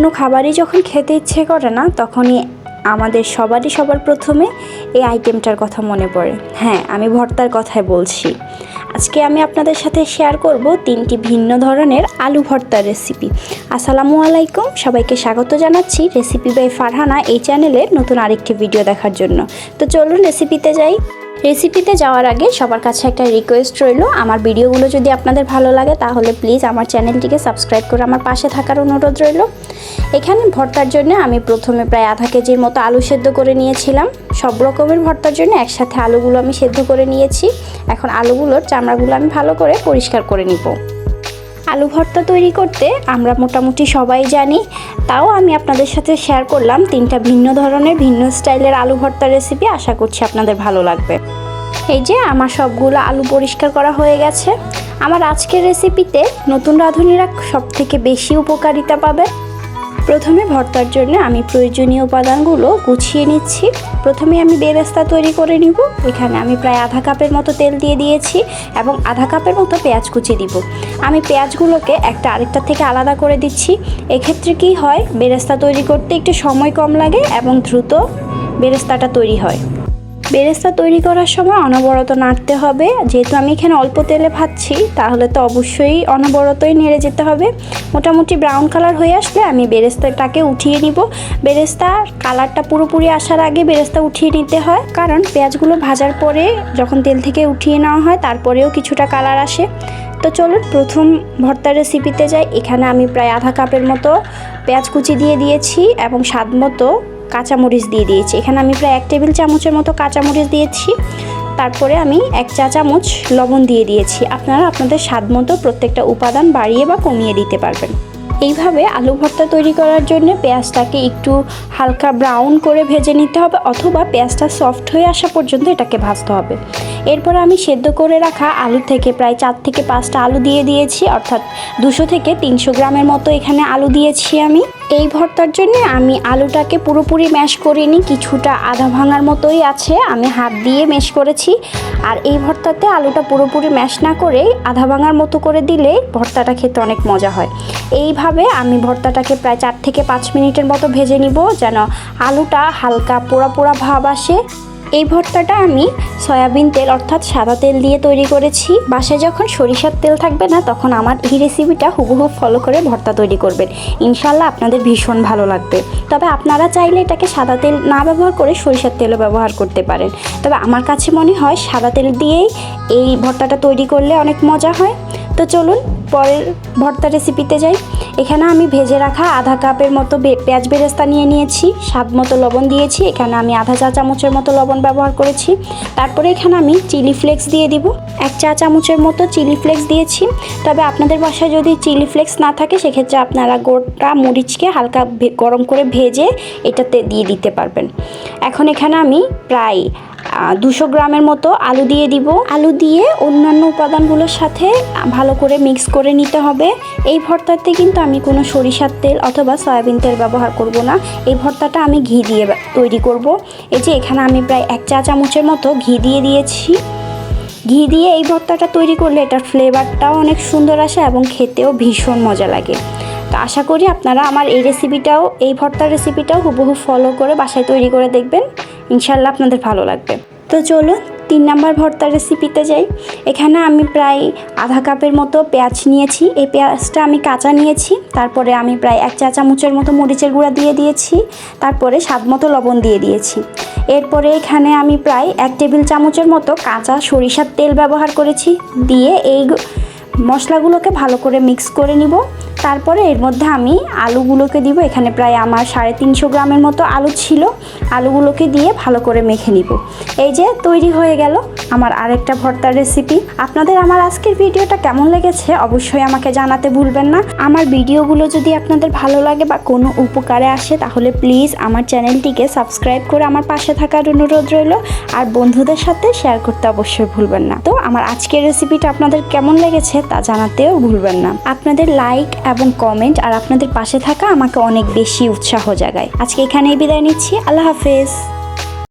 কোনো খাবারই যখন খেতে ইচ্ছে করে না তখনই আমাদের সবার প্রথমে এই আইটেমটার কথা মনে পড়ে। হ্যাঁ, আমি ভর্তার কথাই বলছি। আজকে আমি আপনাদের সাথে শেয়ার করব 3টি ভিন্ন ধরনের আলু ভর্তার রেসিপি। আসসালামু আলাইকুম, সবাইকে স্বাগত জানাচ্ছি রেসিপি বাই ফারহানা এই চ্যানেলের নতুন আরেকটি ভিডিও দেখার জন্য। তো চলুন রেসিপিতে যাই। রেসিপিতে যাওয়ার আগে সবার কাছে একটা রিকোয়েস্ট রইল, আমার ভিডিওগুলো যদি আপনাদের ভালো লাগে তাহলে প্লিজ আমার চ্যানেলটিকে সাবস্ক্রাইব করে আমার পাশে থাকার অনুরোধ রইল। এখানে ভর্তার জন্য আমি প্রথমে প্রায় আধা কেজির মতো আলু সেদ্ধ করে নিয়েছিলাম। সব রকমের ভর্তার জন্য একসাথে আলুগুলো আমি সেদ্ধ করে নিয়েছি। এখন আলুগুলোর চামড়াগুলো আমি ভালো করে পরিষ্কার করে নিব। আলু ভর্তা তৈরি করতে আমরা মোটামুটি সবাই জানি, তাও আমি আপনাদের সাথে শেয়ার করলাম 3টা ভিন্ন ধরনের ভিন্ন স্টাইলের আলু ভর্তার রেসিপি। আশা করছি আপনাদের ভালো লাগবে। এই যে আমার সবগুলো আলু পরিষ্কার করা হয়ে গেছে। আমার আজকের রেসিপিতে নতুন রাঁধুনিরা সবথেকে বেশি উপকারিতা পাবে। প্রথমে ভর্তার জন্য আমি প্রয়োজনীয় উপাদানগুলো গুছিয়ে নিচ্ছি। প্রথমে আমি বেরেস্তা তৈরি করে নিব। এখানে আমি প্রায় আধা কাপের মতো তেল দিয়ে দিয়েছি এবং আধা কাপের মতো পেঁয়াজ কুচি দিব। আমি পেঁয়াজগুলোকে একটা আরেকটা থেকে আলাদা করে দিচ্ছি। এক্ষেত্রে কি হয়, বেরেস্তা তৈরি করতে একটু সময় কম লাগে এবং দ্রুত বেরেস্তাটা তৈরি হয়। বেরেস্তা তৈরি করার সময় অনবরত নাড়তে হবে। যেহেতু আমি এখানে অল্প তেলে ভাজছি তাহলে তো অবশ্যই অনবরতই নেড়ে যেতে হবে। মোটামুটি ব্রাউন কালার হয়ে আসলে আমি বেরেস্তাটাকে উঠিয়ে নিব। বেরেস্তার কালারটা পুরোপুরি আসার আগে বেরেস্তা উঠিয়ে নিতে হয়, কারণ পেঁয়াজগুলো ভাজার পরে যখন তেল থেকে উঠিয়ে নেওয়া হয় তারপরেও কিছুটা কালার আসে। তো চলুন প্রথম ভর্তার রেসিপিতে যাই। এখানে আমি প্রায় আধা কাপের মতো পেঁয়াজ কুচি দিয়ে দিয়েছি এবং স্বাদ মতো কাঁচামরিচ দিয়ে দিয়েছি। এখানে আমি প্রায় 1 টেবিল চামচের মতো কাঁচামরিচ দিয়েছি। তারপরে আমি 1 চা চামচ লবণ দিয়ে দিয়েছি। আপনারা আপনাদের স্বাদ মতো প্রত্যেকটা উপাদান বাড়িয়ে বা কমিয়ে দিতে পারবেন। এইভাবে আলু ভর্তা তৈরি করার জন্য পেঁয়াজটাকে একটু হালকা ব্রাউন করে ভেজে নিতে হবে, অথবা পেঁয়াজটা সফট হয়ে আসা পর্যন্ত এটাকে ভাজতে হবে। এরপর আমি সেদ্ধ করে রাখা আলু থেকে প্রায় 4 থেকে 5টা আলু দিয়ে দিয়েছি, অর্থাৎ 200 থেকে 300 গ্রামের মতো এখানে আলু দিয়েছি আমি। এই ভর্তার জন্য আমি আলুটাকে পুরোপুরি ম্যাশ করিনি, কিছুটা আধা ভাঙার মতোই আছে, আমি হাত দিয়ে ম্যাশ করেছি। আর এই ভর্তাতে আলুটা পুরোপুরি ম্যাশ না করে আধা ভাঙার মতো করে দিলে ভর্তাটা খেতে অনেক মজা হয়। এইভাবে আমি ভর্তাটাকে প্রায় 4 থেকে 5 মিনিটের মতো ভেজে নিব, যেন আলুটা হালকা পোড়া পোড়া ভাব আসে। এই ভর্তাটা আমি সয়াবিন তেল অর্থাৎ সাদা তেল দিয়ে তৈরি করেছি। বাসায় যখন সরিষার তেল থাকবে না তখন আমার এই রেসিপিটা হুবহু ফলো করে ভর্তা তৈরি করবেন। ইনশাল্লাহ আপনাদের ভীষণ ভালো লাগবে। তবে আপনারা চাইলে এটাকে সাদা তেল না ব্যবহার করে সরিষার তেলও ব্যবহার করতে পারেন। তবে আমার কাছে মনে হয় সাদা তেল দিয়েই এই ভর্তাটা তৈরি করলে অনেক মজা হয়। তো চলুন পরের ভর্তা রেসিপিতে যাই। এখানে আমি ভেজে রাখা আধা কাপের মতো পেঁয়াজ বেরেস্তা নিয়ে নিয়েছি। স্বাদ মতো লবণ দিয়েছি। এখানে আমি আধা চা চামচের মতো লবণ ব্যবহার করেছি। তারপরে এখানে আমি চিলি ফ্লেক্স দিয়ে দিব। 1 চা চামচের মতো চিলি ফ্লেক্স দিয়েছি। তবে আপনাদের বাসায় যদি চিলি ফ্লেক্স না থাকে সেক্ষেত্রে আপনারা গোটা মরিচকে হালকা গরম করে ভেজে এটাতে দিয়ে দিতে পারবেন। এখন এখানে আমি প্রায় 200 গ্রামের মতো আলু দিয়ে দিব। আলু দিয়ে অন্যান্য উপাদানগুলোর সাথে ভালো করে মিক্স করে নিতে হবে। এই ভর্তাতে কিন্তু আমি কোনো সরিষার তেল অথবা সয়াবিন তেল ব্যবহার করব না। এই ভর্তাটা আমি ঘি দিয়ে তৈরি করব। এই যে এখানে আমি প্রায় 1 চা চামচের মতো ঘি দিয়ে দিয়েছি। ঘি দিয়ে এই ভর্তাটা তৈরি করলে এটার ফ্লেভারটাও অনেক সুন্দর আসে এবং খেতেও ভীষণ মজা লাগে। তো আশা করি আপনারা আমার এই ভর্তার রেসিপিটাও হুবহু ফলো করে বাসায় তৈরি করে দেখবেন। ইনশাল্লাহ আপনাদের ভালো লাগবে। তো চলুন 3 নাম্বার ভর্তার রেসিপিতে যাই। এখানে আমি প্রায় আধা কাপের মতো পেঁয়াজ নিয়েছি। এই পেঁয়াজটা আমি কাঁচা নিয়েছি। তারপরে আমি প্রায় 1 চা চামচের মতো মরিচের গুঁড়া দিয়ে দিয়েছি। তারপরে স্বাদ মতো লবণ দিয়ে দিয়েছি। এরপরে এখানে আমি প্রায় 1 টেবিল চামচের মতো কাঁচা সরিষার তেল ব্যবহার করেছি। দিয়ে এই মশলাগুলোকে ভালো করে মিক্স করে নিব। তারপরে এর মধ্যে আমি আলুগুলোকে দিব। এখানে প্রায় আমার 350 গ্রামের মতো আলু ছিল। আলুগুলোকে দিয়ে ভালো করে মেখে নিব। এই যে তৈরি হয়ে গেল আমার আরেকটা ভর্তার রেসিপি। আপনাদের আমার আজকের ভিডিওটা কেমন লেগেছে অবশ্যই আমাকে জানাতে ভুলবেন না। আমার ভিডিওগুলো যদি আপনাদের ভালো লাগে বা কোনো উপকারে আসে তাহলে প্লিজ আমার চ্যানেলটিকে সাবস্ক্রাইব করে আমার পাশে থাকার অনুরোধ রইল। আর বন্ধুদের সাথে শেয়ার করতে অবশ্যই ভুলবেন না। তো আমার আজকের রেসিপিটা আপনাদের কেমন লেগেছে তা জানাতেও ভুলবেন না। আপনাদের লাইক এবং কমেন্ট আর আপনাদের পাশে থাকা আমাকে অনেক বেশি উৎসাহ জাগায়। আজকে এখানেই বিদায় নিচ্ছি। আল্লাহ হাফেজ।